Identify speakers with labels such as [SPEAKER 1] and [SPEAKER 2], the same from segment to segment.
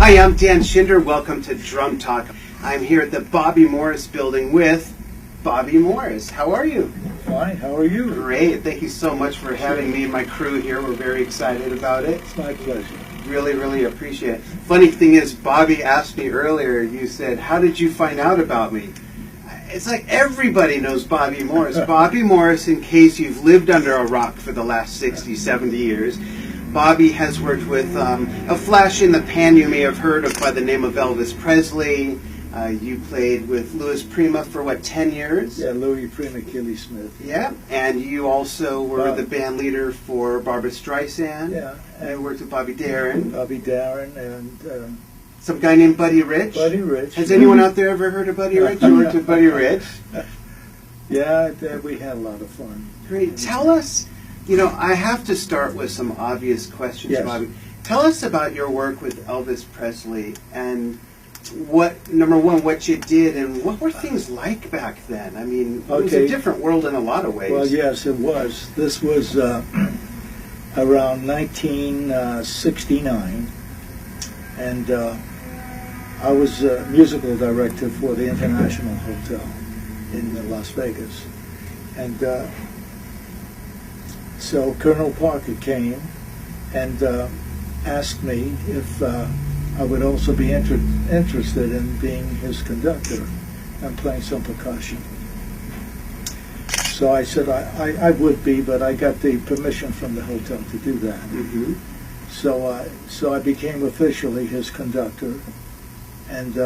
[SPEAKER 1] Hi, I'm Dan Shinder. Welcome to Drum Talk. I'm here at the Bobby Morris building with Bobby Morris. How are you?
[SPEAKER 2] Fine. How are you?
[SPEAKER 1] Great. Thank you so much for having me and my crew here. We're very excited about it.
[SPEAKER 2] It's my pleasure.
[SPEAKER 1] Really, really appreciate it. Funny thing is, Bobby asked me earlier, you said, how did you find out about me? It's like everybody knows Bobby Morris. Bobby Morris, in case you've lived under a rock for the last 60, 70 years, Bobby has worked with a flash in the pan you may have heard of by the name of Elvis Presley. You played with Louie Prima for, what, 10 years?
[SPEAKER 2] Yeah, Louie Prima, Killy Smith.
[SPEAKER 1] Yeah, and you also were the band leader for Barbra Streisand.
[SPEAKER 2] Yeah.
[SPEAKER 1] And worked with Bobby Darin.
[SPEAKER 2] Bobby Darin and...
[SPEAKER 1] some guy named Buddy Rich.
[SPEAKER 2] Buddy Rich.
[SPEAKER 1] Has anyone out there ever heard of Buddy Rich? You worked with Buddy Rich.
[SPEAKER 2] Yeah, we had a lot of fun.
[SPEAKER 1] Great. Tell us, I have to start with some obvious questions,
[SPEAKER 2] Yes.
[SPEAKER 1] Bobby. Tell us about your work with Elvis Presley and number one, what you did and what were things like back then? I mean, it was a different world in a lot of ways.
[SPEAKER 2] Well, yes, it was. This was around 1969, and I was musical director for the International Hotel in Las Vegas. And so Colonel Parker came and asked me if I would also be interested in being his conductor and playing some percussion. So I said I would be, but I got the permission from the hotel to do that.
[SPEAKER 1] Mm-hmm.
[SPEAKER 2] So I became officially his conductor, and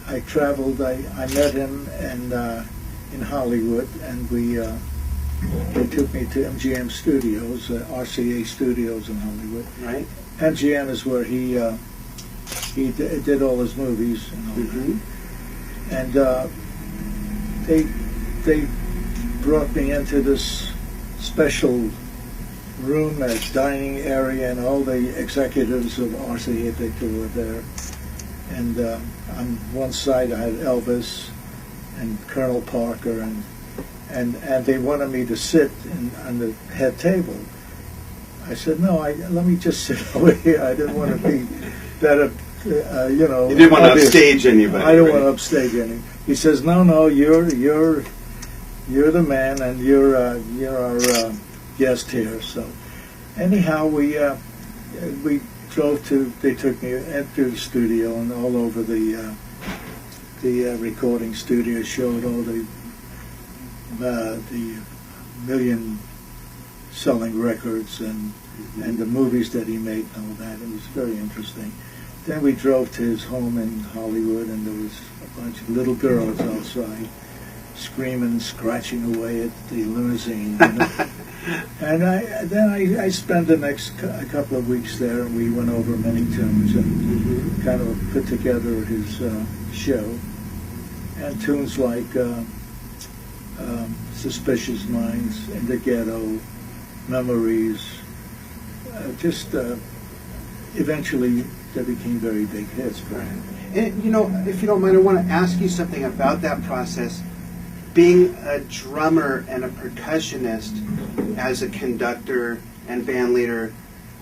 [SPEAKER 2] I traveled. I met him in Hollywood, and they took me to MGM Studios, RCA Studios in Hollywood.
[SPEAKER 1] Right.
[SPEAKER 2] MGM is where he did all his movies and all that. And they brought me into this special room, a dining area, and all the executives of RCA were there. And on one side I had Elvis and Colonel Parker, and they wanted me to sit on the head table. I said, no, let me just sit over here. I didn't want to be that,
[SPEAKER 1] You didn't want to upstage anybody.
[SPEAKER 2] I don't want to upstage any. He says, no, you're the man, and you're our guest here. So, anyhow, we drove to. They took me into the studio and all over the recording studio. Showed all the million selling records and the movies that he made and all that. It was very interesting. Then we drove to his home in Hollywood, and there was a bunch of little girls outside screaming, scratching away at the limousine. And I spent the next couple of weeks there, and we went over many tunes and kind of put together his show. And tunes like Suspicious Minds, In the Ghetto, Memories, eventually they became very big hits.
[SPEAKER 1] Right. And if you don't mind, I want to ask you something about that process. Being a drummer and a percussionist as a conductor and band leader,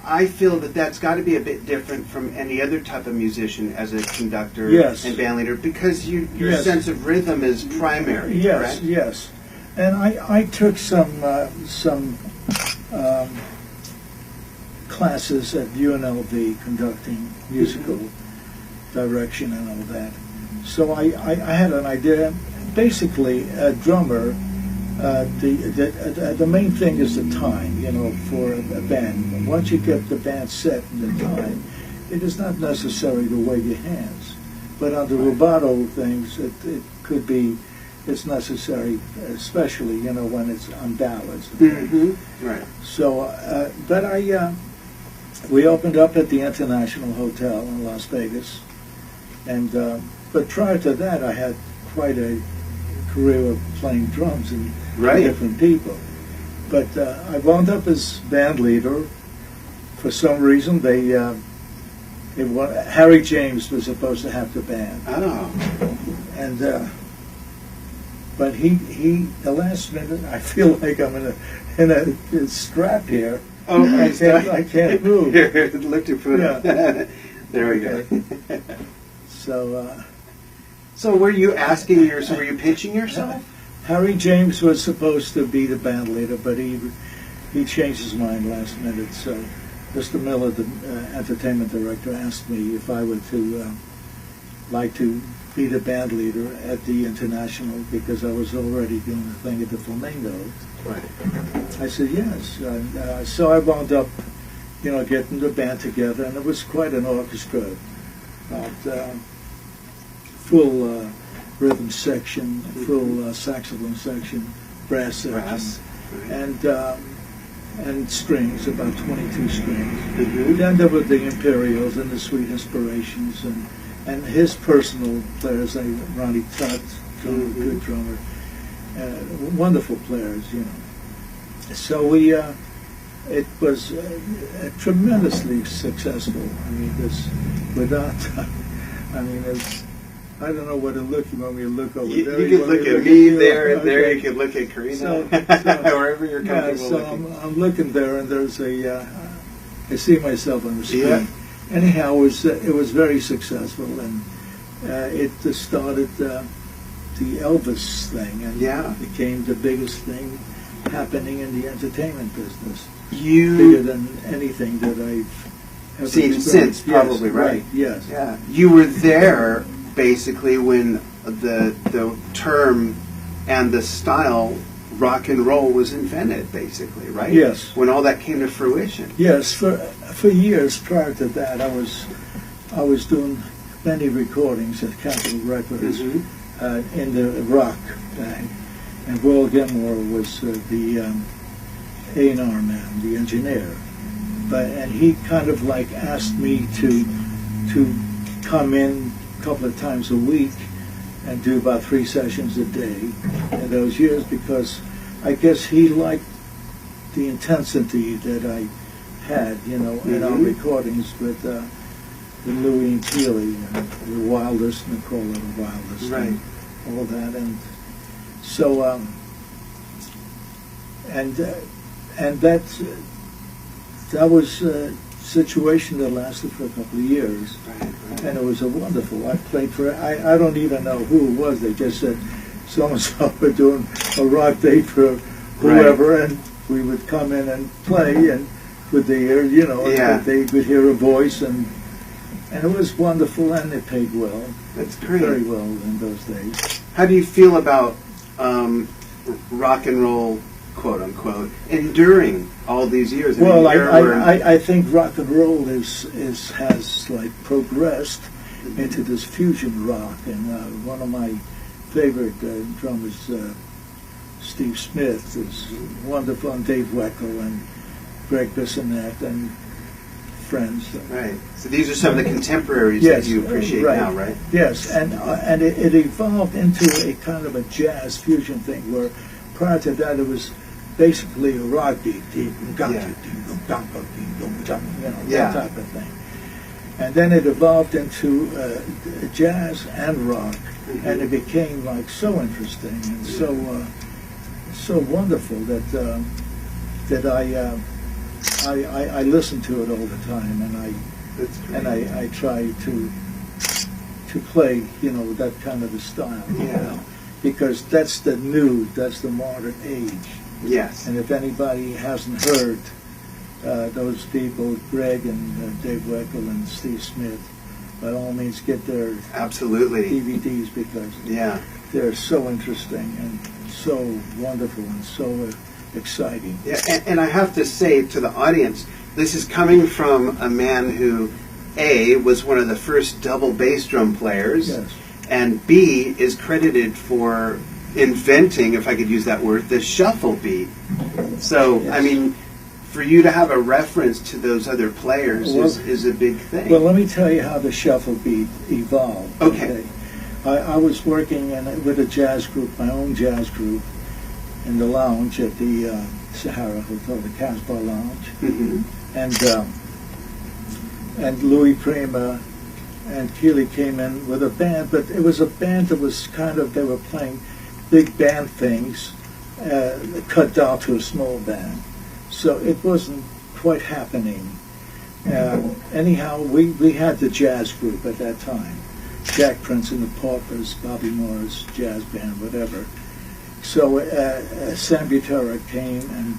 [SPEAKER 1] I feel that that's got to be a bit different from any other type of musician as a conductor and band leader, because your sense of rhythm is primary.
[SPEAKER 2] Yes,
[SPEAKER 1] correct?
[SPEAKER 2] Yes. And I took some classes at UNLV, conducting musical direction and all that. So I had an idea. Basically, a drummer, the main thing is the time, for a band. And once you get the band set in the time, it is not necessary to wave your hands. But on the rubato things, it could be, it's necessary, especially, when it's on ballads.
[SPEAKER 1] Right.
[SPEAKER 2] So, we opened up at the International Hotel in Las Vegas, and but prior to that, I had quite a career of playing drums and different people. But I wound up as band leader. For some reason, Harry James was supposed to have the band.
[SPEAKER 1] Oh.
[SPEAKER 2] And but he the last minute, I feel like I'm in a strap here.
[SPEAKER 1] Oh,
[SPEAKER 2] I can't move.
[SPEAKER 1] Here, lift your foot up. There we go.
[SPEAKER 2] So,
[SPEAKER 1] So were you asking were you pitching yourself?
[SPEAKER 2] Harry James was supposed to be the band leader, but he changed his mind last minute. So Mr. Miller, the entertainment director, asked me if I would like to be the band leader at the International, because I was already doing the thing at the Flamingo.
[SPEAKER 1] Right.
[SPEAKER 2] I said yes. And, so I wound up, getting the band together, and it was quite an orchestra. Full rhythm section, full saxophone section, brass section,
[SPEAKER 1] Right.
[SPEAKER 2] And strings, about 22 strings.
[SPEAKER 1] Mm-hmm.
[SPEAKER 2] Then there were the Imperials and the Sweet Inspirations, and his personal players, Ronnie Tutt, good drummer, wonderful players, So it was tremendously successful. I mean, I don't know what to look. You want me to look over there?
[SPEAKER 1] You could look at me there and there. You could look at Karina, wherever you're comfortable looking.
[SPEAKER 2] I'm looking there, and there's I see myself on the screen.
[SPEAKER 1] Yeah.
[SPEAKER 2] Anyhow, it was very successful, and it started the Elvis thing, and became the biggest thing happening in the entertainment business. Bigger than anything that I've ever
[SPEAKER 1] seen since, probably, right?
[SPEAKER 2] Yes.
[SPEAKER 1] Yeah. You were there basically when the term and the style rock and roll was invented, basically, right?
[SPEAKER 2] Yes.
[SPEAKER 1] When all that came to fruition.
[SPEAKER 2] Yes. For years prior to that, I was doing many recordings at Capitol Records in the rock thing, and Will Gilmore was the A&R man, the engineer, and he kind of like asked me to come in a couple of times a week and do about 3 sessions a day in those years, because I guess he liked the intensity that I had, in our recordings with Louie and Keeley, and the Wildest, and the Call of the Wildest,
[SPEAKER 1] right?
[SPEAKER 2] And all that, and so and that was a situation that lasted for a couple of years,
[SPEAKER 1] Right.
[SPEAKER 2] and it was a wonderful. I played for I don't even know who it was. They just said so and so were doing a rock date for whoever, and we would come in and play, and with the ear, and they would hear a voice, and it was wonderful, and it paid well.
[SPEAKER 1] That's great.
[SPEAKER 2] Very well in those days.
[SPEAKER 1] How do you feel about rock and roll, quote unquote, enduring all these years?
[SPEAKER 2] Well, I think rock and roll has like progressed into this fusion rock, and one of my favorite drummers, Steve Smith, is wonderful, and Dave Weckl and Greg Bissonette and friends.
[SPEAKER 1] Right. So these are some of the contemporaries that you appreciate now, right?
[SPEAKER 2] Yes, and it evolved into a kind of a jazz fusion thing, where prior to that it was basically a rock beat, that type of thing. And then it evolved into jazz and rock, and it became like so interesting and so wonderful that I listen to it all the time, and I try to play, that kind of a style, because that's the modern age.
[SPEAKER 1] Yes.
[SPEAKER 2] And if anybody hasn't heard those people, Greg and Dave Weckl and Steve Smith, by all means get their DVDs, because they're so interesting and so wonderful and so exciting.
[SPEAKER 1] Yeah, and I have to say to the audience, this is coming from a man who, A, was one of the first double bass drum players, and B, is credited for inventing, if I could use that word, the shuffle beat. So, I mean, for you to have a reference to those other players is a big thing.
[SPEAKER 2] Well, let me tell you how the shuffle beat evolved.
[SPEAKER 1] Okay.
[SPEAKER 2] I was working with a jazz group, my own jazz group, in the lounge at the Sahara Hotel, the Casbah Lounge, and Louie Prima and Keeley came in with a band, but it was a band that was they were playing big band things, cut down to a small band, so it wasn't quite happening. Anyhow, we had the jazz group at that time. Jack Prince and the Paupers, Bobby Morris, jazz band, whatever. So Sam Butera came and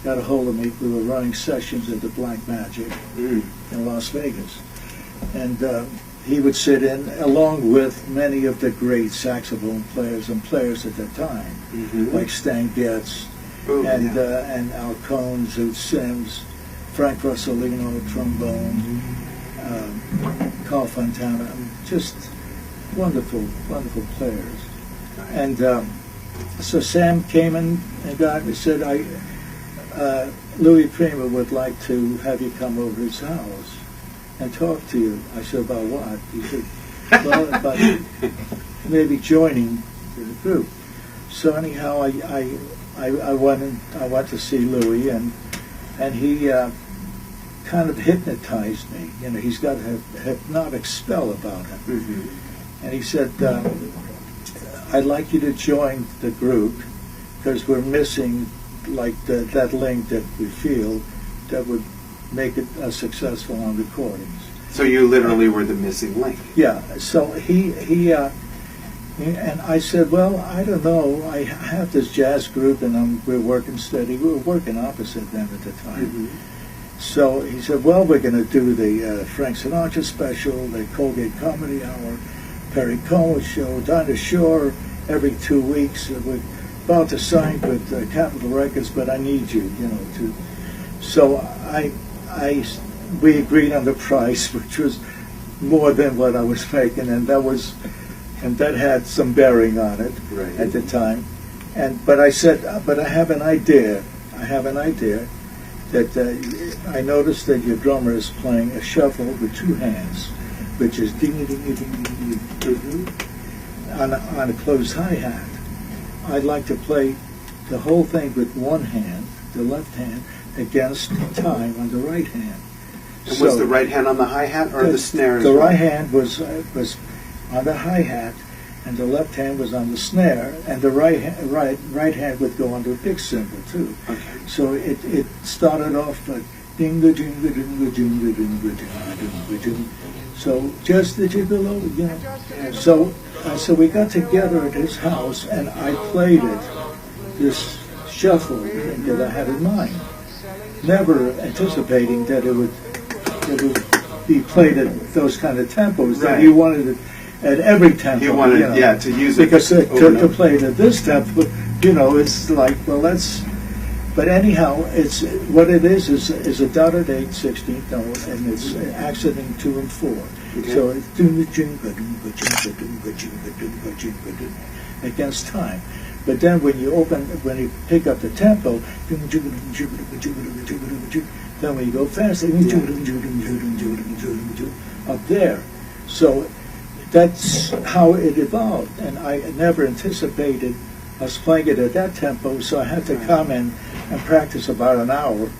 [SPEAKER 2] got a hold of me. We were running sessions at the Black Magic in Las Vegas. And he would sit in along with many of the great saxophone players and players at the time, like Stan Getz and Al Cohn, Zoot Sims, Frank Rossellino, trombone, Carl Fontana, just wonderful, wonderful players. And so Sam came in and got me, said, Louie Prima would like to have you come over to his house and talk to you. I said, about what? He said, well, about maybe joining the group. So anyhow, I went to see Louie, and he kind of hypnotized me. You know, he's got a hypnotic spell about him. And he said, I'd like you to join the group because we're missing like that link that we feel that would make it successful on recordings.
[SPEAKER 1] So you literally were the missing link.
[SPEAKER 2] Yeah. So he and I said, well, I don't know. I have this jazz group, and we're working steady. We were working opposite them at the time. So he said, well, we're going to do the Frank Sinatra special, the Colgate Comedy Hour, Perry Como show, Dinah Shore every 2 weeks. We're about to sign with Capitol Records, but I need you, you know, to. So we agreed on the price, which was more than what I was making, and that had some bearing on it at the time. But I said, but I have an idea. That I noticed that your drummer is playing a shuffle with two hands, which is ding ding ding ding ding on a closed hi-hat. I'd like to play the whole thing with one hand, the left hand, against time on the right hand.
[SPEAKER 1] And was the right hand on the hi-hat or the snare as
[SPEAKER 2] well?
[SPEAKER 1] The
[SPEAKER 2] right hand was on the hi-hat, and the left hand was on the snare, and the right hand would go on the big cymbal too.
[SPEAKER 1] Okay.
[SPEAKER 2] So it started off like ding the ding the ding the ding the ding the ding the ding. So just the gigolo, you know. So we got together at his house, and I played this shuffle that I had in mind, never anticipating that it would be played at those kind of tempos. That he wanted it at every tempo.
[SPEAKER 1] He wanted, to use it
[SPEAKER 2] because to play it at this tempo, you know, it's like, well, that's. But anyhow, it's what it is a dotted 8/16 note, and it's accenting 2 and 4. Okay. So it's against time. But then when you pick up the tempo, then when you go fast, up there. So that's how it evolved, and I never anticipated us playing it at that tempo, so I had to come in and practice about an hour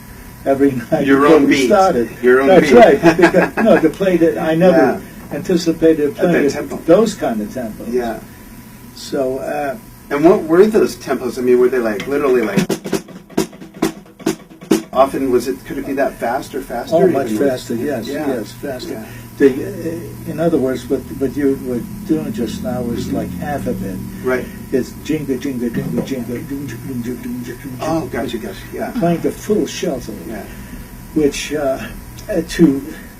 [SPEAKER 2] every night before we started. That's right. Because, to play it, I never anticipated playing those kind of tempos.
[SPEAKER 1] Yeah.
[SPEAKER 2] So.
[SPEAKER 1] And what were those tempos? I mean, were they like literally like? Often could it be that fast or faster?
[SPEAKER 2] Oh, much faster. Yes, faster.
[SPEAKER 1] Yeah.
[SPEAKER 2] In other words, what you were doing just now was like half of it.
[SPEAKER 1] Right.
[SPEAKER 2] It's jinga, jinga, jinga, jinga.
[SPEAKER 1] Oh, gotcha. Yeah.
[SPEAKER 2] Playing the full shuffle.
[SPEAKER 1] Yeah.
[SPEAKER 2] Which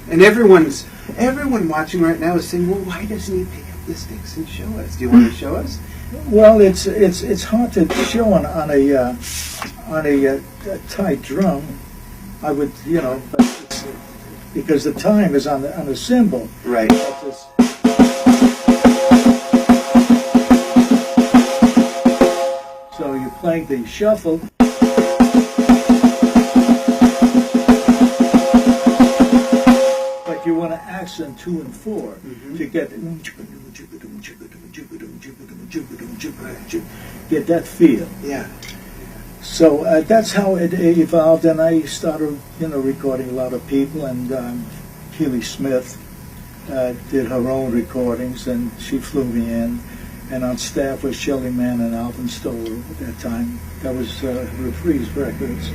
[SPEAKER 1] And everyone watching right now is saying, well, why doesn't he pick up the sticks and show us? Do you want to show us?
[SPEAKER 2] Well, it's hard to show on a tight drum. I would, because the time is on the cymbal.
[SPEAKER 1] Right.
[SPEAKER 2] So you're playing the shuffle. But you want to accent 2 and 4 to get that feel.
[SPEAKER 1] Yeah.
[SPEAKER 2] So that's how it evolved, and I started, recording a lot of people, and Keely Smith did her own recordings, and she flew me in, and on staff was Shelley Mann and Alvin Stoller at that time. That was Reprise Records.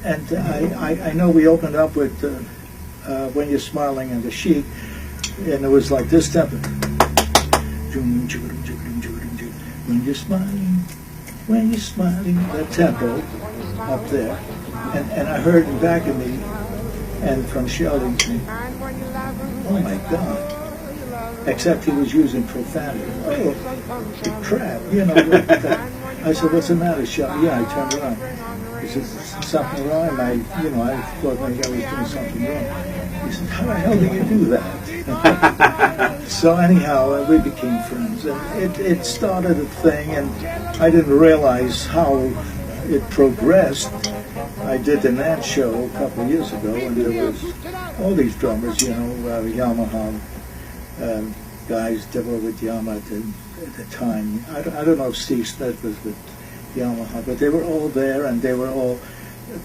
[SPEAKER 2] and I know we opened up with When You're Smiling and the Chic, and it was like this tempo. When you're smiling, that tempo up there. And I heard in back of me, and from Sheldon, oh my God. Except he was using profanity. Oh, crap, you know. I said, what's the matter, Sheldon? Yeah, I turned around. He said, something wrong? I thought maybe I was doing something wrong. He said, how the hell do you do that? So anyhow, we became friends. And it started a thing, and I didn't realize how it progressed. I did the Nat show a couple of years ago, and there was all these drummers, Yamaha guys that were with Yamaha at the time. I don't know if Steve Smith was with Yamaha, but they were all there, and they were all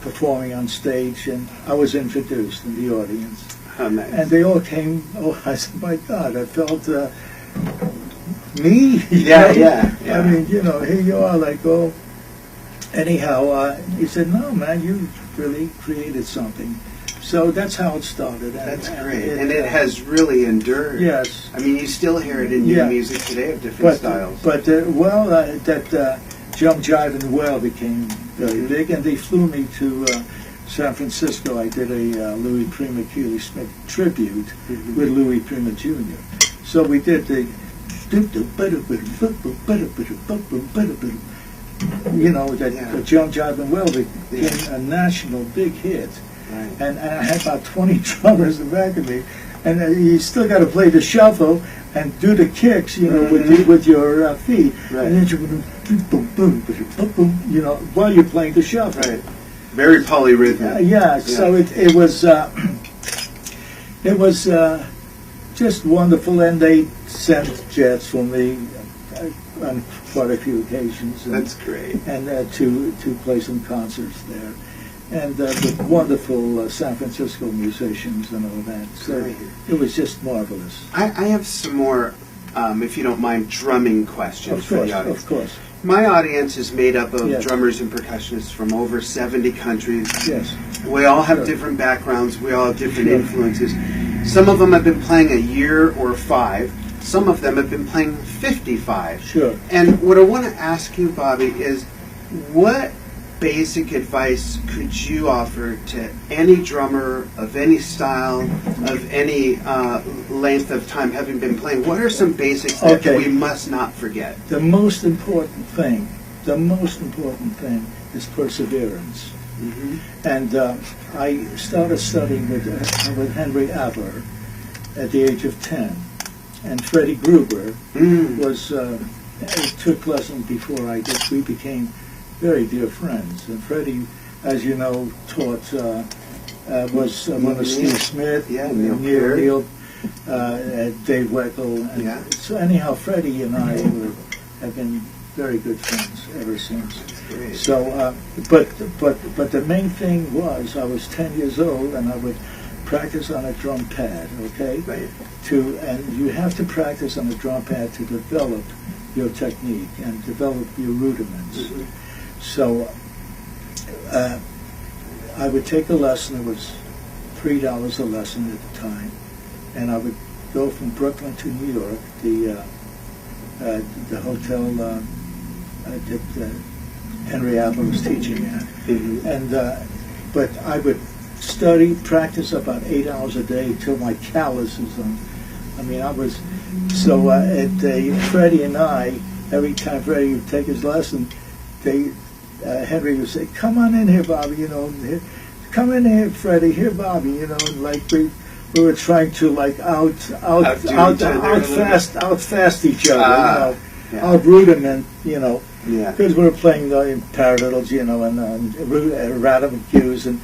[SPEAKER 2] performing on stage, and I was introduced in the audience.
[SPEAKER 1] Oh, nice.
[SPEAKER 2] And they all came, I said, my God, I felt, me?
[SPEAKER 1] Yeah.
[SPEAKER 2] I mean, here you are, like, oh. Anyhow, he said, no, man, you really created something. So that's how it started.
[SPEAKER 1] That's great. And it has really endured.
[SPEAKER 2] Yes.
[SPEAKER 1] I mean, you still hear it in new music today of different styles.
[SPEAKER 2] But, that Jump, Jive, and Well became very big, and they flew me to San Francisco. I did a Louie Prima Keely Smith tribute with Louie Prima Jr. So we did the the Jump, Jive, and Well became a national big hit.
[SPEAKER 1] Right.
[SPEAKER 2] And I had about 20 drummers in the back of me, and you still got to play the shuffle and do the kicks, with your feet,
[SPEAKER 1] right.
[SPEAKER 2] And then you boom, boom, boom, boom, while you're playing the shuffle.
[SPEAKER 1] Right. Very polyrhythmic.
[SPEAKER 2] So it was just wonderful, and they sent jets for me on quite a few occasions.
[SPEAKER 1] That's great.
[SPEAKER 2] And to play some concerts there. And with wonderful San Francisco musicians and all that. So it was just marvelous.
[SPEAKER 1] I have some more, if you don't mind, drumming questions for the audience.
[SPEAKER 2] Of course.
[SPEAKER 1] My audience is made up of
[SPEAKER 2] Yes.
[SPEAKER 1] drummers and percussionists from over 70 countries.
[SPEAKER 2] Yes.
[SPEAKER 1] We all have different backgrounds. We all have different influences. Some of them have been playing a year or 5. Some of them have been playing 55.
[SPEAKER 2] Sure.
[SPEAKER 1] And what I want to ask you, Bobby, is what basic advice could you offer to any drummer of any style, of any length of time having been playing? What are some basics that we must not forget?
[SPEAKER 2] The most important thing is perseverance.
[SPEAKER 1] Mm-hmm.
[SPEAKER 2] And I started studying with Henry Abler at the age of 10. And Freddie Gruber took lessons before I did. We became very dear friends. And Freddie, as you know, taught, was one of Steve Smith, Neil, Dave Weckl. So anyhow, Freddie and I have been very good friends ever since.
[SPEAKER 1] Great.
[SPEAKER 2] So, but the main thing was I was 10 years old, and I would practice on a drum pad, okay?
[SPEAKER 1] Right.
[SPEAKER 2] And you have to practice on a drum pad to develop your technique and develop your rudiments.
[SPEAKER 1] Mm-hmm.
[SPEAKER 2] So I would take a lesson. It was $3 a lesson at the time, and I would go from Brooklyn to New York, the hotel that Henry Abler was teaching at, and but I would practice about 8 hours a day till my calluses on. I mean, I was so Freddie and I. Every time Freddie would take his lesson, Henry would say, "Come on in here, Bobby. Come in here, Freddie. Here, Bobby. And like we were trying to like outfast each other. Out rudiment. Because we were playing in paradiddles, and rhythm cues and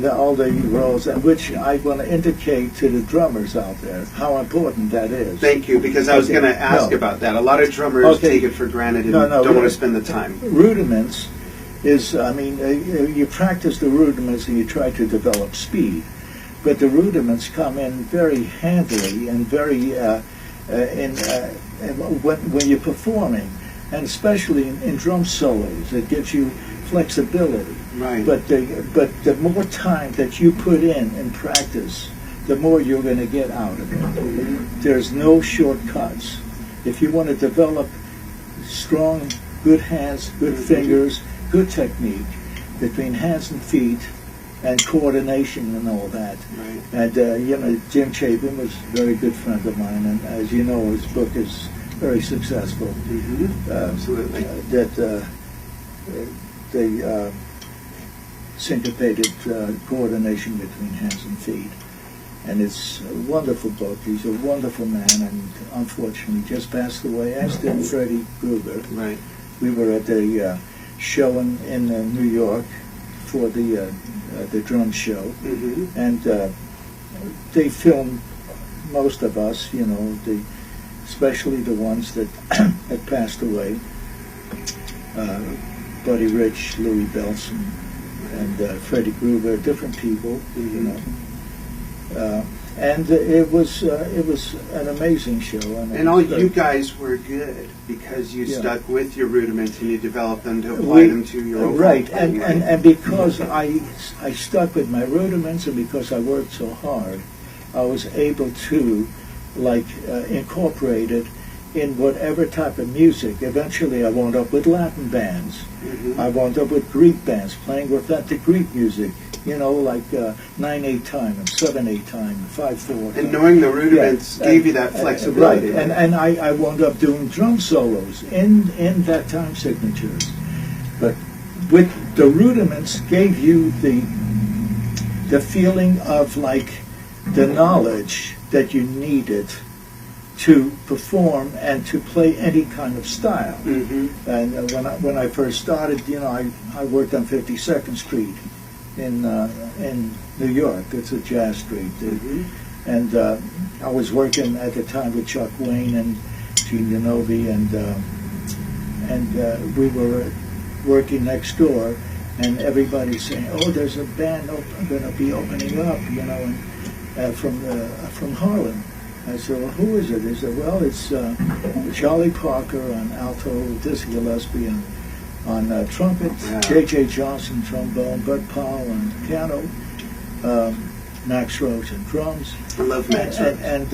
[SPEAKER 2] all the roles, and which I want to indicate to the drummers out there how important that is.
[SPEAKER 1] Thank you, because I was going to ask about that. A lot of drummers take it for granted and don't want to spend the time.
[SPEAKER 2] Rudiments is, you practice the rudiments and you try to develop speed, but the rudiments come in very handily and very when you're performing. And especially in drum solos, it gives you flexibility.
[SPEAKER 1] Right.
[SPEAKER 2] But the more time that you put in practice, the more you're going to get out of it. There's no shortcuts. If you want to develop strong, good hands, good fingers, good technique between hands and feet, and coordination and all that.
[SPEAKER 1] Right.
[SPEAKER 2] And Jim Chapin was a very good friend of mine, and as you know, his book is very successful.
[SPEAKER 1] Absolutely.
[SPEAKER 2] The syncopated coordination between hands and feet. And it's a wonderful book. He's a wonderful man, and unfortunately just passed away, as did Freddie Gruber.
[SPEAKER 1] Right.
[SPEAKER 2] We were at the show in New York for the drum show, and they filmed most of us, especially the ones that had passed away. Buddy Rich, Louie Bellson, and Freddie Gruber, different people, and it was an amazing show.
[SPEAKER 1] And all you guys were good because you stuck with your rudiments and you developed them to apply them to your own
[SPEAKER 2] right. And because I stuck with my rudiments and because I worked so hard, I was able to incorporate it in whatever type of music. Eventually I wound up with Latin bands. I wound up with Greek bands, playing authentic Greek music, 9/8 time and 7/8 time, 5/4.
[SPEAKER 1] And knowing the rudiments gave you that flexibility.
[SPEAKER 2] Right, and I wound up doing drum solos in that time signatures. But with the rudiments gave you the feeling of the knowledge that you needed to perform and to play any kind of style. And when I first started, I worked on 52nd Street in New York. It's a jazz street, and I was working at the time with Chuck Wayne and Gene Yanovi, and we were working next door, and everybody's saying, "Oh, there's a band going to be opening up," and from Harlem. I said, "Well, who is it?" They said, "Well, it's Charlie Parker on alto, Dizzy Gillespie on trumpet, J.J. Johnson trombone, Bud Powell on piano, Max Roach on drums."
[SPEAKER 1] I love Max Roach.
[SPEAKER 2] And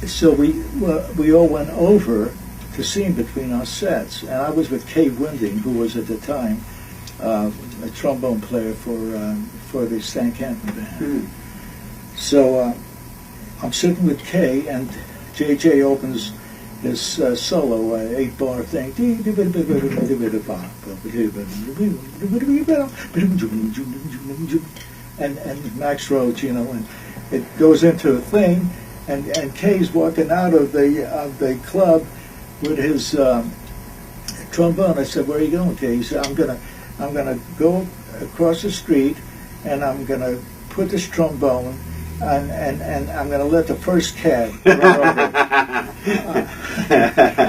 [SPEAKER 2] so we all went over to see him between our sets, and I was with Kay Winding, who was at the time a trombone player for the Stan Kenton band. So I'm sitting with Kay, and JJ opens his solo 8-bar thing, and Max Roach, and it goes into a thing, and Kay's walking out of the club with his trombone. I said, "Where are you going, Kay?" He said, I'm gonna go across the street, and I'm gonna put this trombone, and I'm going to let the first cab run over.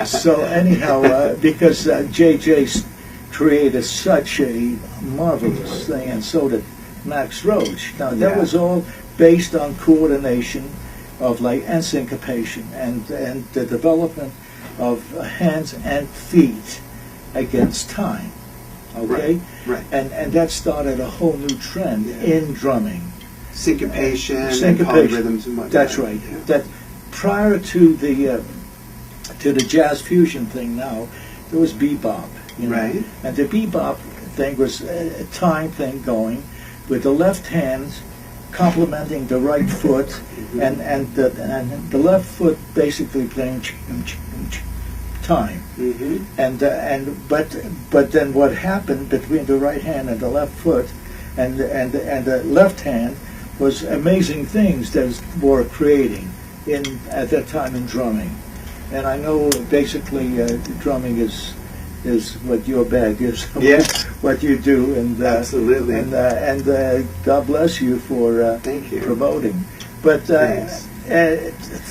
[SPEAKER 2] So anyhow, because JJ created such a marvelous thing, and so did Max Roach. Now that was all based on coordination of and syncopation and the development of hands and feet against time. Okay,
[SPEAKER 1] right.
[SPEAKER 2] And that started a whole new trend in drumming.
[SPEAKER 1] Syncopation, and polyrhythms and whatnot.
[SPEAKER 2] That's right. Yeah. That prior to the jazz fusion thing now, there was bebop.
[SPEAKER 1] Right.
[SPEAKER 2] And the bebop thing was a time thing going, with the left hand complementing the right foot, and the left foot basically playing time. But then what happened between the right hand and the left foot, and the left hand, was amazing things that were creating at that time in drumming. And I know basically drumming is what your bag is, what you do, and
[SPEAKER 1] absolutely,
[SPEAKER 2] and God bless you for promoting. But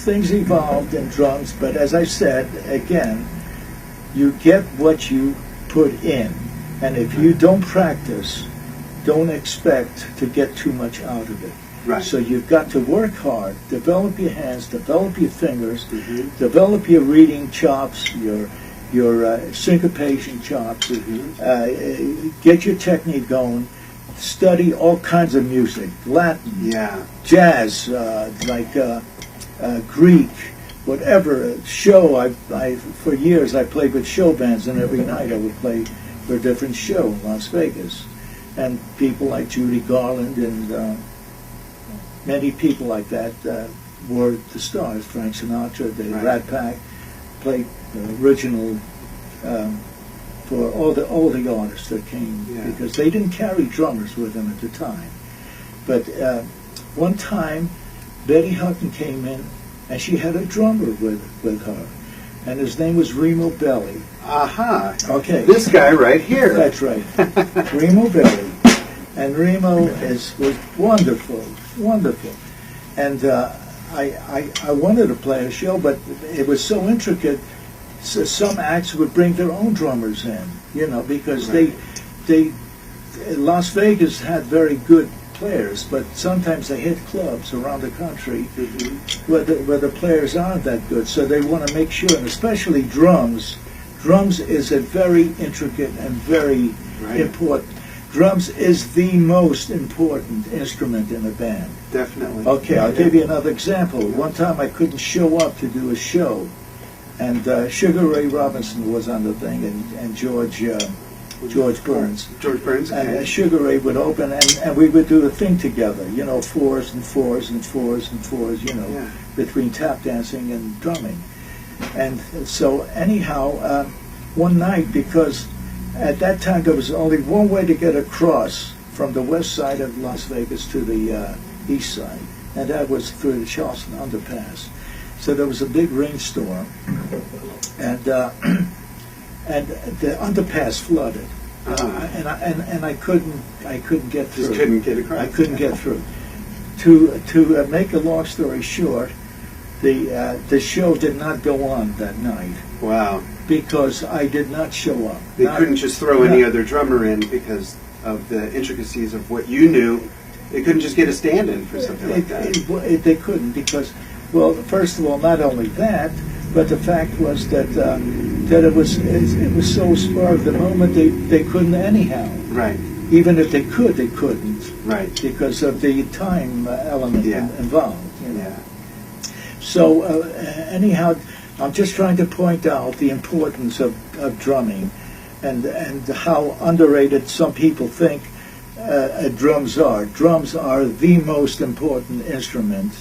[SPEAKER 2] things evolved in drums. But as I said again, you get what you put in, and if you don't practice, don't expect to get too much out of it.
[SPEAKER 1] Right.
[SPEAKER 2] So you've got to work hard, develop your hands, develop your fingers, develop your reading chops, your syncopation chops, get your technique going, study all kinds of music, Latin, jazz, Greek, whatever. Show, for years I played with show bands, and every night I would play for a different show in Las Vegas. And people like Judy Garland and many people like that were the stars. Frank Sinatra, the Rat Pack, played original for all the artists that came, because they didn't carry drummers with them at the time. But one time, Betty Hutton came in, and she had a drummer with her, and his name was Remo Belli.
[SPEAKER 1] Aha!
[SPEAKER 2] Okay.
[SPEAKER 1] This guy right here.
[SPEAKER 2] That's right. Remo Belli. And Remo was wonderful, wonderful. And I wanted to play a show, but it was so intricate, so some acts would bring their own drummers in, because Las Vegas had very good players, but sometimes they hit clubs around the country where the players aren't that good, so they want to make sure, and especially drums. Drums is a very intricate and very important. Drums is the most important instrument in a band.
[SPEAKER 1] Definitely.
[SPEAKER 2] Okay, I'll give you another example. One time I couldn't show up to do a show, and Sugar Ray Robinson was on the thing, and George Burns.
[SPEAKER 1] George Burns, okay.
[SPEAKER 2] And Sugar Ray would open, and we would do the thing together, fours and fours and fours and fours, between tap dancing and drumming. And so anyhow, one night, because at that time there was only one way to get across from the west side of Las Vegas to the east side, and that was through the Charleston Underpass. So there was a big rainstorm, and the underpass flooded, and I couldn't get through.
[SPEAKER 1] Just couldn't get across.
[SPEAKER 2] I couldn't get through. To make a long story short, the show did not go on that night.
[SPEAKER 1] Wow.
[SPEAKER 2] Because I did not show up.
[SPEAKER 1] They couldn't just throw any other drummer in because of the intricacies of what you knew. They couldn't just get a stand-in for something like that.
[SPEAKER 2] They couldn't because, well, first of all, not only that, but the fact was that it was so spur of the moment they couldn't anyhow.
[SPEAKER 1] Right.
[SPEAKER 2] Even if they could, they couldn't.
[SPEAKER 1] Right.
[SPEAKER 2] Because of the time element involved.
[SPEAKER 1] Yeah.
[SPEAKER 2] So anyhow, I'm just trying to point out the importance of drumming, and how underrated some people think drums are. Drums are the most important instrument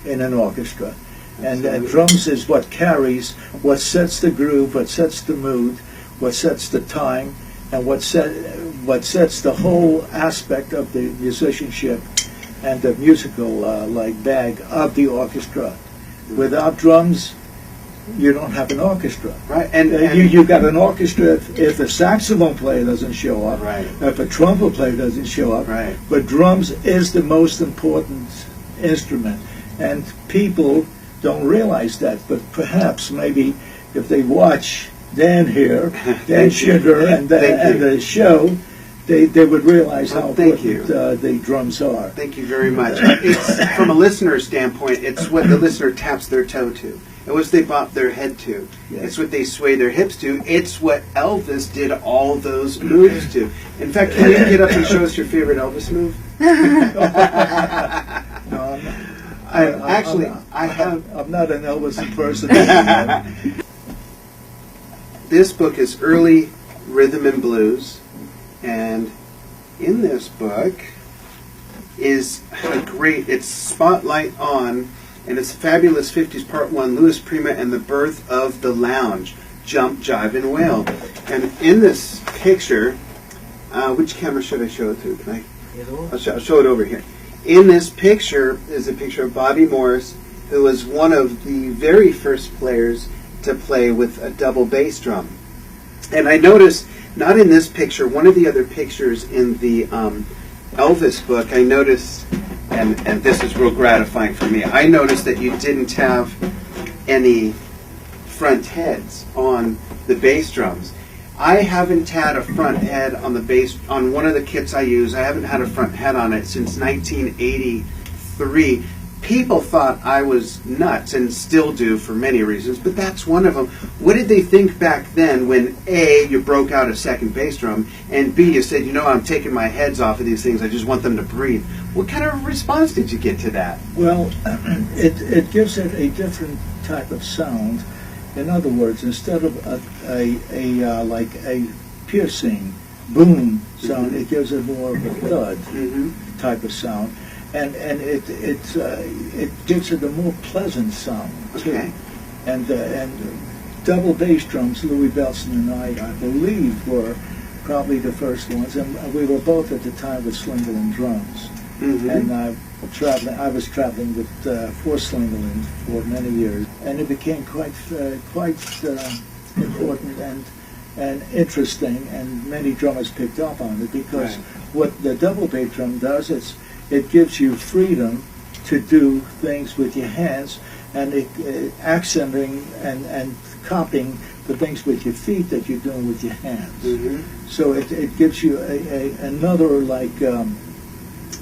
[SPEAKER 2] in an orchestra, and drums is what carries, what sets the groove, what sets the mood, what sets the time, and what sets the whole aspect of the musicianship and the musical bag of the orchestra. Without drums, you don't have an orchestra.
[SPEAKER 1] Right. And
[SPEAKER 2] you got an orchestra if a saxophone player doesn't show up,
[SPEAKER 1] right,
[SPEAKER 2] if a trumpet player doesn't show up.
[SPEAKER 1] Right.
[SPEAKER 2] But drums is the most important instrument, and people don't realize that. But perhaps maybe if they watch Dan here, Dan Shinder, and the show, they would realize how important the drums are.
[SPEAKER 1] Thank you very much. It's, from a listener standpoint, it's what the listener taps their toe to. It's what they bop their head to. Yes. It's what they sway their hips to. It's what Elvis did all those moves to. In fact, can you get up and show us your favorite Elvis move?
[SPEAKER 2] No, I'm not an Elvis impersonator.
[SPEAKER 1] This book is Early Rhythm and Blues. And in this book is it's Spotlight On, and it's Fabulous 50s Part 1, Louie Prima and the Birth of the Lounge, Jump, Jive, and Wail. And in this picture, which camera should I show it to? I'll show it over here. In this picture is a picture of Bobby Morris, who was one of the very first players to play with a double bass drum. And I noticed, not in this picture, one of the other pictures in the Elvis book, I noticed, and this is real gratifying for me, I noticed that you didn't have any front heads on the bass drums. I haven't had a front head on the bass, on one of the kits I use. I haven't had a front head on it since 1983. people thought I was nuts, and still do for many reasons, but that's one of them. What did they think back then when A, you broke out a second bass drum, and B, you said, I'm taking my heads off of these things, I just want them to breathe? What kind of response did you get to that?
[SPEAKER 2] Well, it gives it a different type of sound. In other words, instead of like a piercing boom sound, it gives it more of a thud type of sound. And it gives it a more pleasant sound too.
[SPEAKER 1] Okay.
[SPEAKER 2] And double bass drums, Louie Bellson and I believe, were probably the first ones, and we were both at the time with Slingerland drums. And I was traveling with for Slingerland for many years, and it became quite important and interesting, and many drummers picked up on it, because what the double bass drum does is it gives you freedom to do things with your hands, and accenting and copying the things with your feet that you're doing with your hands. So it gives you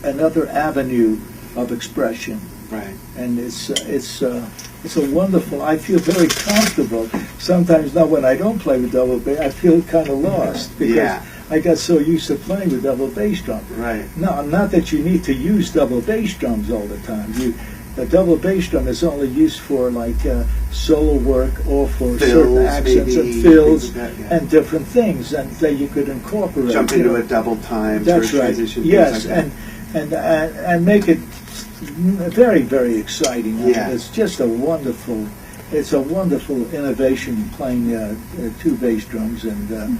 [SPEAKER 2] another avenue of expression.
[SPEAKER 1] Right.
[SPEAKER 2] And it's a wonderful. I feel very comfortable. Sometimes now when I don't play with double bass, I feel kind of lost, because I got so used to playing with double bass drums.
[SPEAKER 1] Right.
[SPEAKER 2] No, not that you need to use double bass drums all the time. A double bass drum is only used for like solo work, or for
[SPEAKER 1] fills,
[SPEAKER 2] certain accents
[SPEAKER 1] maybe,
[SPEAKER 2] and fills
[SPEAKER 1] like that,
[SPEAKER 2] and different things, and that you could incorporate.
[SPEAKER 1] Jump into a double time.
[SPEAKER 2] That's right.
[SPEAKER 1] Transition,
[SPEAKER 2] Yes,
[SPEAKER 1] like
[SPEAKER 2] and make it very, very exciting.
[SPEAKER 1] Yeah.
[SPEAKER 2] It's just a wonderful innovation playing two bass drums, and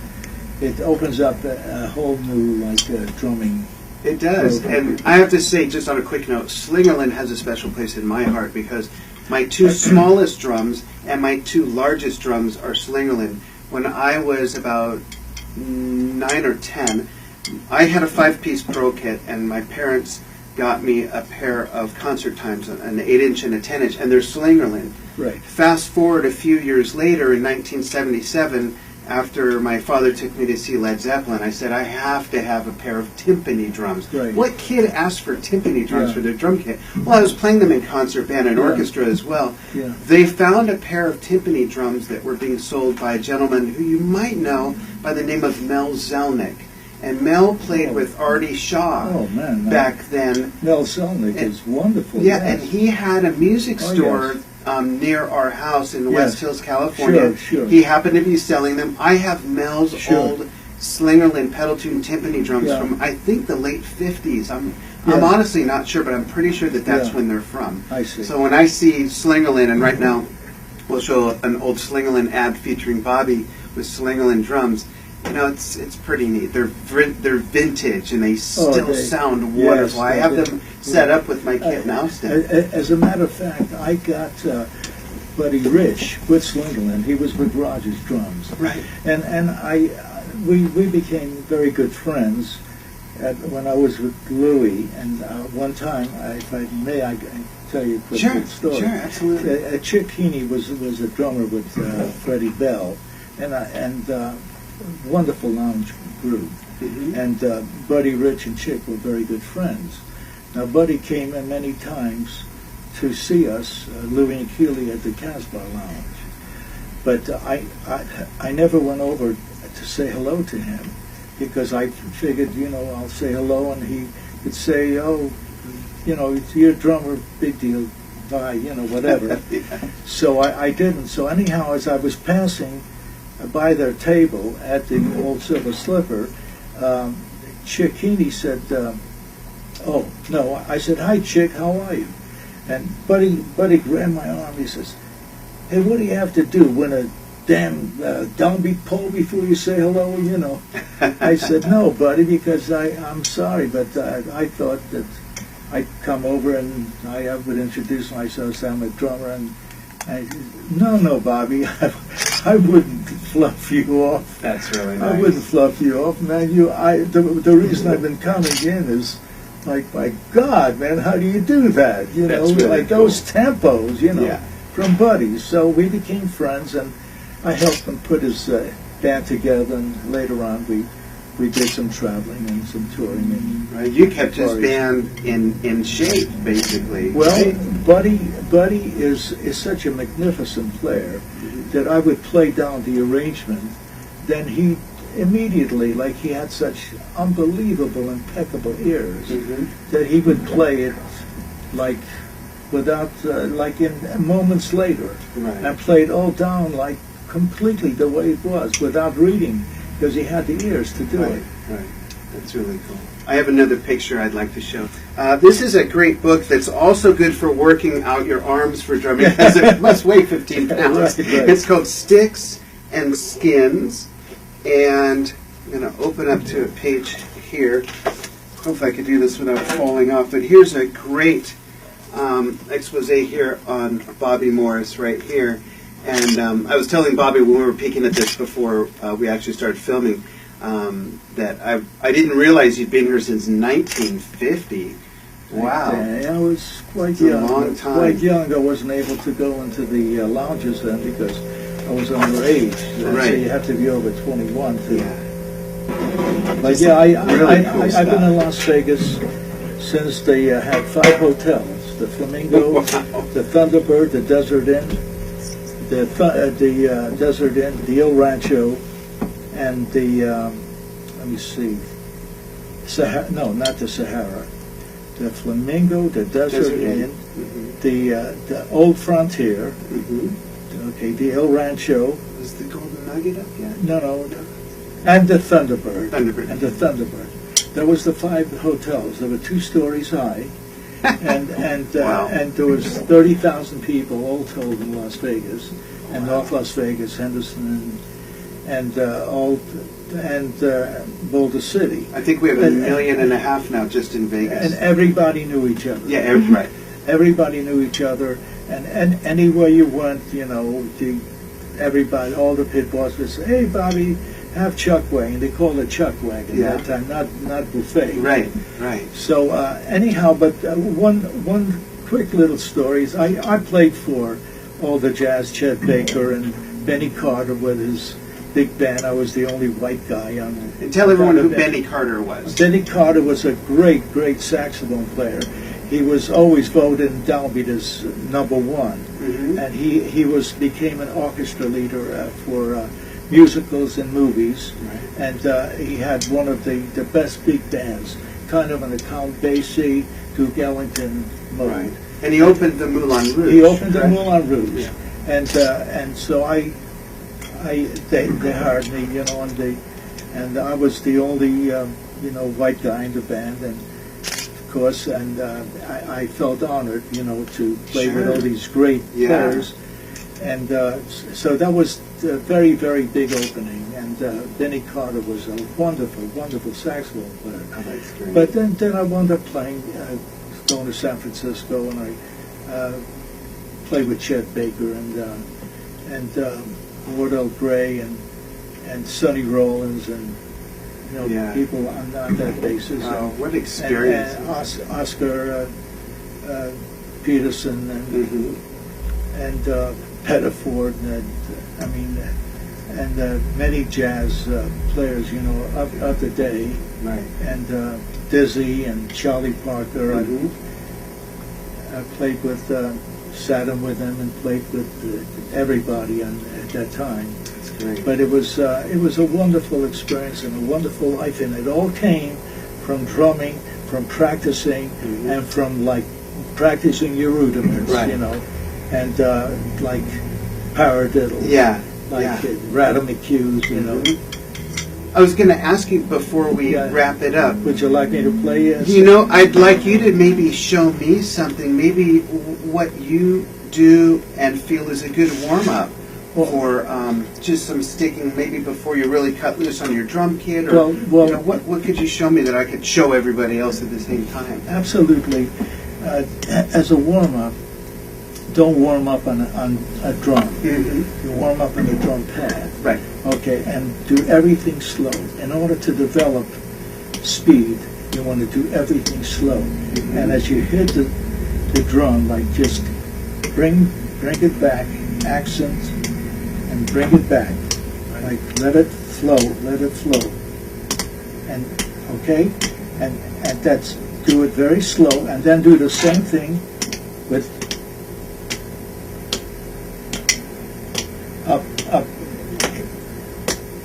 [SPEAKER 2] it opens up a whole new drumming.
[SPEAKER 1] It does, and I have to say, just on a quick note, Slingerland has a special place in my heart, because my two smallest drums and my two largest drums are Slingerland. When I was about 9 or 10, I had a 5-piece Pro kit, and my parents got me a pair of concert times, an 8-inch and a 10-inch, and they're Slingerland.
[SPEAKER 2] Right.
[SPEAKER 1] Fast forward a few years later, in 1977, after my father took me to see Led Zeppelin, I said, I have to have a pair of timpani drums.
[SPEAKER 2] Right.
[SPEAKER 1] What kid asked for timpani drums for their drum kit? Well, I was playing them in concert band and orchestra as well.
[SPEAKER 2] Yeah.
[SPEAKER 1] They found a pair of timpani drums that were being sold by a gentleman who you might know by the name of Mel Zelnick. And Mel played with Artie Shaw back then.
[SPEAKER 2] Mel Zelnick is wonderful.
[SPEAKER 1] Yeah, and he had a music store near our house in West Hills, California.
[SPEAKER 2] Sure.
[SPEAKER 1] He happened to be selling them. I have Mel's old Slingerland pedal tune timpani drums from, I think, the late 50s. I'm honestly not sure, but I'm pretty sure that's when they're from.
[SPEAKER 2] I see.
[SPEAKER 1] So when I see Slingerland, and right now we'll show an old Slingerland ad featuring Bobby with Slingerland drums, it's pretty neat. They're vintage, and they still sound wonderful. I have them set up with my kit now still.
[SPEAKER 2] As a matter of fact, I got Buddy Rich with Slingerland. He was with Rogers Drums.
[SPEAKER 1] Right.
[SPEAKER 2] And we became very good friends when I was with Louie. And one time, if I may, I tell you a quick story.
[SPEAKER 1] Sure, absolutely.
[SPEAKER 2] Chick Heaney was a drummer with Freddie Bell, and wonderful lounge group. And Buddy Rich and Chick were very good friends. Now, Buddy came in many times to see us, Louie and Keeley, at the Casbah Lounge. But I never went over to say hello to him, because I figured, I'll say hello, and he would say, oh, you're a drummer, big deal, bye, whatever. So I didn't. So anyhow, as I was passing by their table at the old Silver Slipper, Chick Heaney said, oh, no, I said, hi, Chick, how are you? And Buddy grabbed my arm. He says, hey, what do you have to do, win a damn downbeat pole before you say hello, I said, no, Buddy, because I'm sorry, but I thought that I'd come over and I would introduce myself, say I'm a drummer, and no, Bobby, I wouldn't fluff you off.
[SPEAKER 1] That's really nice.
[SPEAKER 2] I wouldn't fluff you off, man. The reason I've been coming in is, like, my God, man, how do you do that?
[SPEAKER 1] That's really
[SPEAKER 2] like
[SPEAKER 1] cool.
[SPEAKER 2] those tempos, from buddies. So we became friends, and I helped him put his band together, and later on we we did some traveling and some touring. And
[SPEAKER 1] Right. You kept his band in shape, basically.
[SPEAKER 2] well,
[SPEAKER 1] right?
[SPEAKER 2] Buddy is such a magnificent player that I would play down the arrangement, then he immediately, like he had such unbelievable, impeccable ears, that he would play it like without, like in moments later,
[SPEAKER 1] Right.
[SPEAKER 2] and play it all down like completely the way it was without reading, because he had the ears to do it.
[SPEAKER 1] Right. That's really cool. I have another picture I'd like to show. This is a great book that's also good for working out your arms for drumming, because it must weigh 15 pounds.
[SPEAKER 2] Right.
[SPEAKER 1] It's called Sticks and Skins, and I'm going to open up to a page here. Hope I could do this without falling off, but here's a great expose here on Bobby Morris right here. And I was telling Bobby when we were peeking at this before we actually started filming, that I didn't realize you'd been here since 1950. Wow.
[SPEAKER 2] Yeah, I was quite
[SPEAKER 1] It's a
[SPEAKER 2] young.
[SPEAKER 1] long time.
[SPEAKER 2] Quite young. I wasn't able to go into the lounges then because I was underage.
[SPEAKER 1] Right.
[SPEAKER 2] So you have to be over 21 to.
[SPEAKER 1] Yeah.
[SPEAKER 2] But yeah,
[SPEAKER 1] really cool
[SPEAKER 2] I've been
[SPEAKER 1] stuff.
[SPEAKER 2] in Las Vegas since they had 5 hotels: the Flamingo,
[SPEAKER 1] Wow.
[SPEAKER 2] the Thunderbird, the Desert Inn, the Desert Inn, the El Rancho, and the let me see, Sahara. No, not the Sahara. The Flamingo, the Desert Inn, the Old Frontier. Okay, the El Rancho.
[SPEAKER 1] Was the Golden Nugget up yet?
[SPEAKER 2] No, and the Thunderbird.
[SPEAKER 1] Thunderbird.
[SPEAKER 2] And the Thunderbird. There was the 5 hotels. They were 2 stories high, and
[SPEAKER 1] Wow.
[SPEAKER 2] and there was 30,000 people all told in Las Vegas, and North Las Vegas, Henderson, and Boulder City.
[SPEAKER 1] I think we have 1.5 million now just in
[SPEAKER 2] And
[SPEAKER 1] Vegas.
[SPEAKER 2] everybody knew each other.
[SPEAKER 1] Yeah, right.
[SPEAKER 2] Everybody knew each other, and anywhere you went, everybody, all the pit bosses would say, "Hey, Bobby, have chuck wagon." They called it chuck wagon
[SPEAKER 1] Yeah.
[SPEAKER 2] that time, not buffet.
[SPEAKER 1] Right.
[SPEAKER 2] So anyhow, but one quick little story is I played for all the jazz, Chet Baker and Benny Carter with his big band. I was the only white guy on.
[SPEAKER 1] And tell everyone who
[SPEAKER 2] band.
[SPEAKER 1] Benny Carter was.
[SPEAKER 2] Benny Carter was a great saxophone player. He was always voted in Downbeat as #1, and he became an orchestra leader for musicals and movies, and he had one of the best big bands, kind of an Count Basie, Duke Ellington mode.
[SPEAKER 1] Right. And he opened the Moulin Rouge.
[SPEAKER 2] He opened the
[SPEAKER 1] right?
[SPEAKER 2] Moulin Rouge,
[SPEAKER 1] Yeah.
[SPEAKER 2] and so they hired me, and I was the only white guy in the band, and of course, and I felt honored, to play with all these great players, and so that was a very, very big opening, and Benny Carter was a wonderful saxophone player.
[SPEAKER 1] Oh, that's great.
[SPEAKER 2] But then I wound up playing, going to San Francisco, and I played with Chet Baker and Wardell Gray and Sonny Rollins and people on that basis.
[SPEAKER 1] Oh, what experience!
[SPEAKER 2] And Oscar Peterson and Pettiford and many jazz players, of the day.
[SPEAKER 1] Right.
[SPEAKER 2] And Dizzy and Charlie Parker. I played with, saddened with them, and played with everybody at that time.
[SPEAKER 1] That's great.
[SPEAKER 2] But it was a wonderful experience and a wonderful life, and it all came from drumming, from practicing, and from practicing your rudiments,
[SPEAKER 1] Right.
[SPEAKER 2] and like paradiddle, Rattle McHugh's,
[SPEAKER 1] I was going to ask you before we wrap it up.
[SPEAKER 2] Would you like me to play?
[SPEAKER 1] I'd like you to maybe show me something, maybe what you do and feel is a good warm-up for just some sticking, maybe before you really cut loose on your drum kit, or what could you show me that I could show everybody else at the same time?
[SPEAKER 2] Absolutely. As a warm-up, don't warm up on a drum. You warm up on the drum pad.
[SPEAKER 1] Right.
[SPEAKER 2] Okay, and do everything slow. In order to develop speed, you want to do everything slow. And as you hit the drum, just bring it back, accent, and bring it back. Let it flow, and okay, and that's, do it very slow, and then do the same thing with up.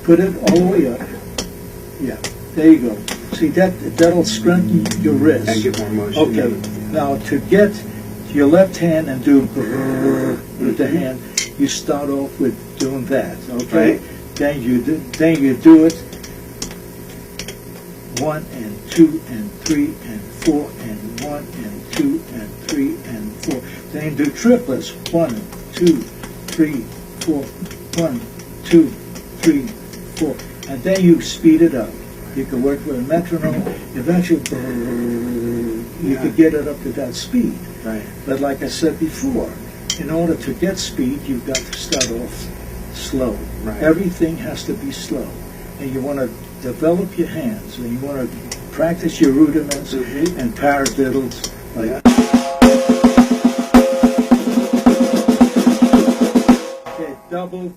[SPEAKER 2] Put it all the way up. Yeah, there you go. See, that'll strengthen your wrist.
[SPEAKER 1] And get more motion.
[SPEAKER 2] Okay, now to get to your left hand and do with the hand, you start off with doing that. Okay,
[SPEAKER 1] right.
[SPEAKER 2] Then you do it 1 and 2 and 3 and 4 and 1 and 2 and 3 and 4. Then you do triplets. 1, 2, 3, 4. 1, 2, 3, 4. And then you speed it up. You can work with a metronome. Eventually, you could get it up to that speed.
[SPEAKER 1] Right.
[SPEAKER 2] But like I said before, in order to get speed, you've got to start off slow.
[SPEAKER 1] Right.
[SPEAKER 2] Everything has to be slow. And you want to develop your hands, and you want to practice your rudiments and paradiddles. Like okay, double.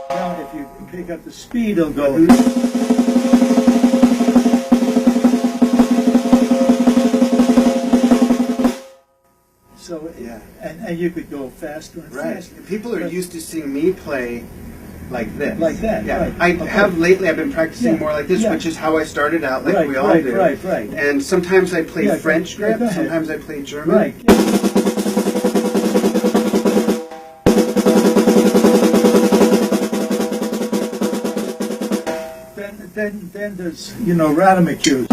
[SPEAKER 2] Now, if you pick up the speed, it'll go. So,
[SPEAKER 1] yeah.
[SPEAKER 2] And you could go faster and faster.
[SPEAKER 1] People are used to seeing me play like this.
[SPEAKER 2] Like that,
[SPEAKER 1] yeah.
[SPEAKER 2] right.
[SPEAKER 1] I have lately, I've been practicing more like this, which is how I started out, like we all do.
[SPEAKER 2] Right.
[SPEAKER 1] And sometimes I play French grip, sometimes I play German.
[SPEAKER 2] Right. Then there's, Radamacues.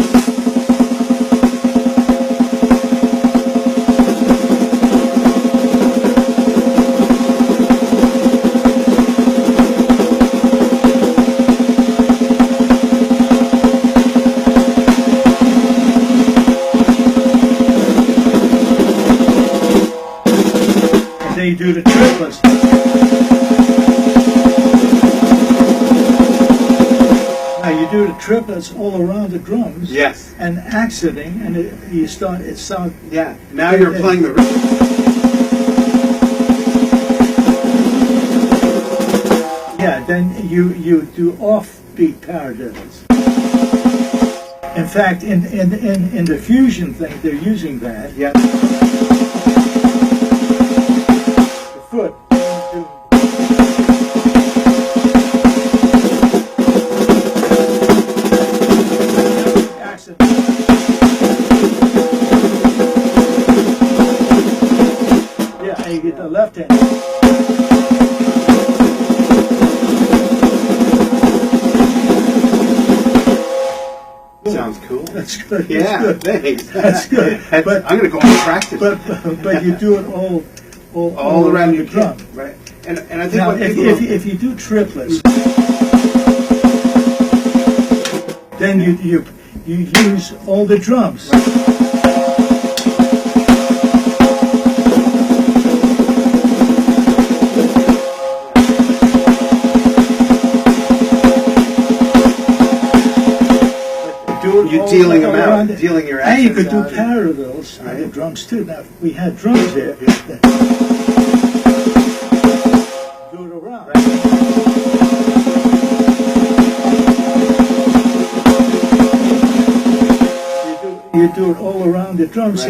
[SPEAKER 2] They do the triplets. Now you do the triplets all around the drums.
[SPEAKER 1] Yes.
[SPEAKER 2] And accenting, and it sounds.
[SPEAKER 1] Yeah. Now you're playing the.
[SPEAKER 2] Yeah. Then you do offbeat paradiddles. In fact, in the fusion thing, they're using that.
[SPEAKER 1] Yeah.
[SPEAKER 2] Foot. Yeah, and you get the left hand.
[SPEAKER 1] Sounds cool.
[SPEAKER 2] That's good.
[SPEAKER 1] Yeah,
[SPEAKER 2] That's good.
[SPEAKER 1] thanks.
[SPEAKER 2] That's good. But
[SPEAKER 1] I'm going to go and practice.
[SPEAKER 2] But you do it all around your drum.
[SPEAKER 1] Right. And I think
[SPEAKER 2] Now,
[SPEAKER 1] what
[SPEAKER 2] if you do triplets, then you use all the drums.
[SPEAKER 1] You're dealing them out, dealing your
[SPEAKER 2] accents. And you could do
[SPEAKER 1] out.
[SPEAKER 2] parallels on the drums too. Now, we had drums here. Do it around. You do it all around the drums, so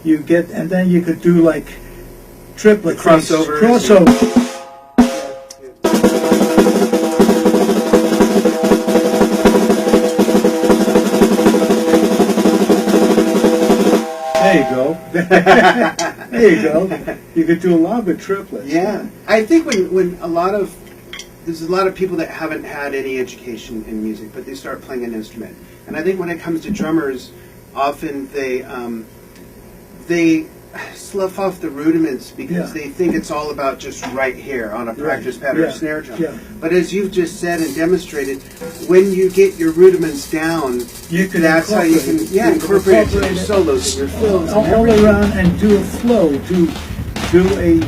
[SPEAKER 2] you get, and then you could do like triplet
[SPEAKER 1] crossovers. There you go. There you go. You could do a lot with triplets. Yeah. I think when there's a lot of people that haven't had any education in music, but they start playing an instrument. And I think when it comes to drummers, often they slough off the rudiments because they think it's all about just right here on a practice pad or a snare drum.
[SPEAKER 2] Yeah.
[SPEAKER 1] But as you've just said and demonstrated, when you get your rudiments down, that's how you can incorporate it into your solos and your fills.
[SPEAKER 2] All around and do a flow. Do a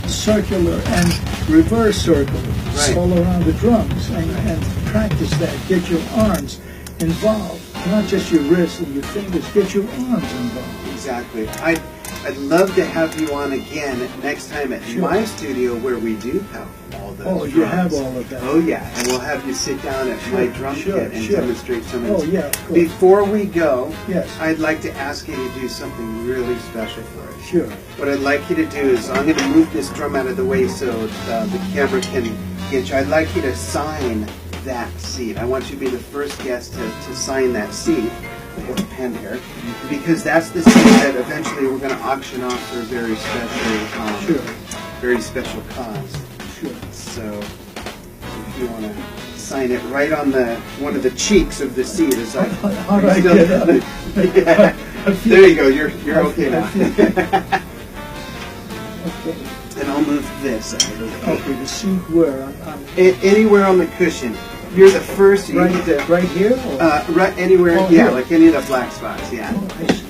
[SPEAKER 2] circular and reverse circle all around the drums and practice that. Get your arms involved. Not just your wrists and your fingers. Get your arms involved.
[SPEAKER 1] Exactly. I'd love to have you on again next time at
[SPEAKER 2] Sure.
[SPEAKER 1] my studio where we do have all those
[SPEAKER 2] Oh,
[SPEAKER 1] drums.
[SPEAKER 2] you have all of that.
[SPEAKER 1] Oh yeah, and we'll have you sit down at my drum kit and demonstrate some of
[SPEAKER 2] Oh,
[SPEAKER 1] this.
[SPEAKER 2] yeah, of course.
[SPEAKER 1] Before we go,
[SPEAKER 2] Yes.
[SPEAKER 1] I'd like to ask you to do something really special for us.
[SPEAKER 2] Sure.
[SPEAKER 1] What I'd like you to do is, I'm going to move this drum out of the way so the camera can get you. I'd like you to sign that seat. I want you to be the first guest to sign that seat. I have a pen here. Because that's the seat that eventually we're going to auction off for a very special cause.
[SPEAKER 2] Sure.
[SPEAKER 1] So if you want to sign it right on one of the cheeks of the seat. As I,
[SPEAKER 2] How do I get up?
[SPEAKER 1] Yeah. There you go. You're okay now.
[SPEAKER 2] Okay.
[SPEAKER 1] And I'll move this out of the way.
[SPEAKER 2] Okay, the seat where?
[SPEAKER 1] Anywhere on the cushion. You're the first. You need to,
[SPEAKER 2] Right here? Or?
[SPEAKER 1] right anywhere.
[SPEAKER 2] Oh,
[SPEAKER 1] yeah,
[SPEAKER 2] here.
[SPEAKER 1] like any of the black spots. Yeah.
[SPEAKER 2] Oh, I see.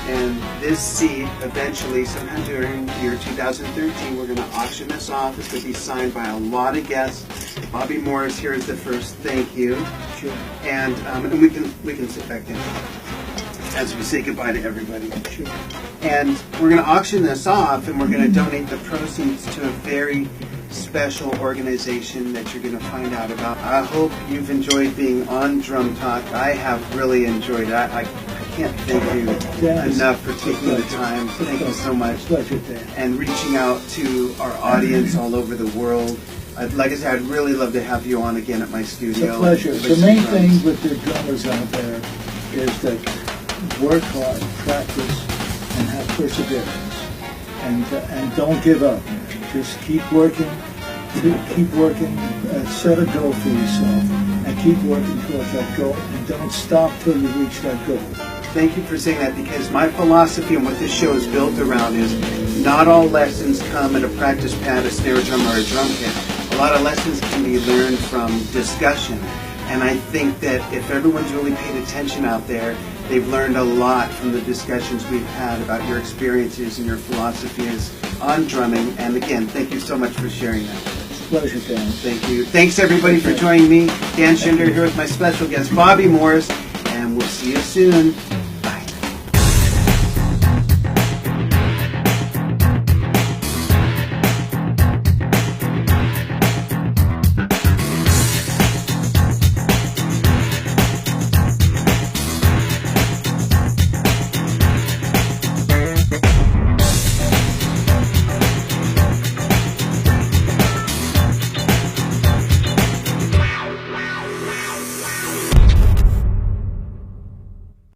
[SPEAKER 1] And this seat, eventually, sometime during the year 2013, we're going to auction this off. It's going to be signed by a lot of guests. Bobby Morris here is the first. Thank you.
[SPEAKER 2] Sure.
[SPEAKER 1] And we can sit back down as we say goodbye to everybody.
[SPEAKER 2] Sure.
[SPEAKER 1] And we're going to auction this off, and we're going to donate the proceeds to a very special organization that you're going to find out about. I hope you've enjoyed being on Drum Talk. I have really enjoyed it. I can't thank you enough for taking the time. Thank you so much.
[SPEAKER 2] Pleasure, Dan.
[SPEAKER 1] And reaching out to our audience all over the world. Like I said, I'd really love to have you on again at my studio.
[SPEAKER 2] It's a pleasure. The main thing with the drummers out there is that work hard, practice, and have perseverance, and don't give up. Just keep working, set a goal for yourself, and keep working towards that goal, and don't stop till you reach that goal.
[SPEAKER 1] Thank you for saying that, because my philosophy and what this show is built around is not all lessons come in a practice pad, a snare drum, or a drum kit. A lot of lessons can be learned from discussion, and I think that if everyone's really paid attention out there, they've learned a lot from the discussions we've had about your experiences and your philosophies on drumming. And again, thank you so much for sharing that with us.
[SPEAKER 2] It's a pleasure, Dan.
[SPEAKER 1] Thank you. Thanks everybody for joining me. Dan Shinder here with my special guest, Bobby Morris, and we'll see you soon.